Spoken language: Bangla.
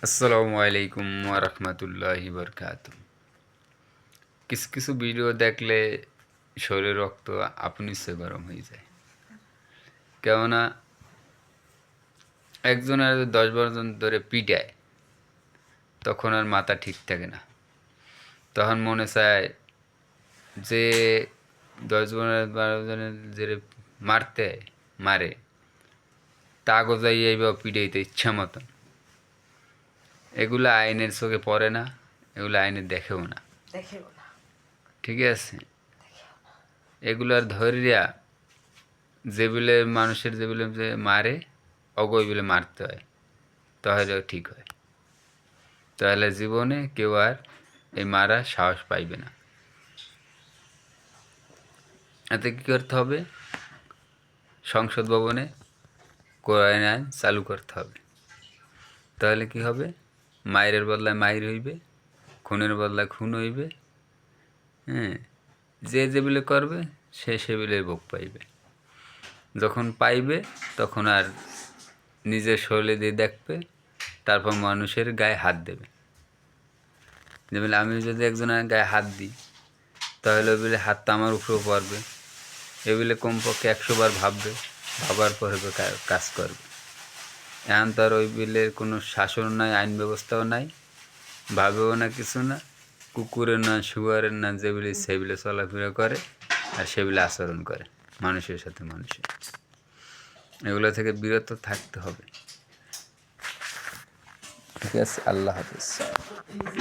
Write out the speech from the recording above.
আসসালামু আলাইকুম ওয়া রাহমাতুল্লাহি ওয়া বারাকাতুহু। কিছু কিছু ভিডিও দেখলে শরীরের রক্ত আপনি সে গরম হয়ে যায়। কেননা একজনের 10-12 জন ধরে পিটায়, তখন আর মাথা ঠিক থাকে না। তখন মনে চায় যে 10-12 জনের যে মারে তাগো যাই এইভাবে পিটাইতে ইচ্ছা মতন। এগুলো আইনের চোখে পড়ে না, এগুলো আইনে দেখেও না। ঠিক আছে, এগুলার ধরিয়া যেগুলো মানুষের যেগুলো যে মারে অগইগুলো মারতে হয়, তাহলে ঠিক হয়। তাহলে জীবনে কেউ আর এই মারা সাহস পাইবে না। এতে কী করতে হবে? সংসদ ভবনে কোরআন আইন চালু করতে হবে। তাহলে কি হবে? মায়ের বদলায় মায়ের হইবে, খুনের বদলায় খুন হইবে। হ্যাঁ, যে যেগুলো করবে সে সেগুলো ভোগ পাইবে। যখন পাইবে তখন আর নিজের শরীরে দিয়ে দেখবে, তারপর মানুষের গায়ে হাত দেবে। যেমন আমি যদি একজনের গায়ে হাত দিই, তাহলে ওই বলে হাতটা আমার উপরেও পড়বে, এগুলো কমপক্ষে 100 বার ভাববে, ভাবার পরে কাজ করবে। এখন তার ওই বিলের কোনো শাসন নাই, আইন ব্যবস্থাও নাই, ভাবেও না, কিছু না। কুকুরের না, শুয়ারের না, যেগুলি সেগুলো চলাফেরা করে আর সেগুলো আচরণ করে মানুষের সাথে মানুষের। এগুলো থেকে বিরত থাকতে হবে। ঠিক আছে, আল্লাহ হাফেজ।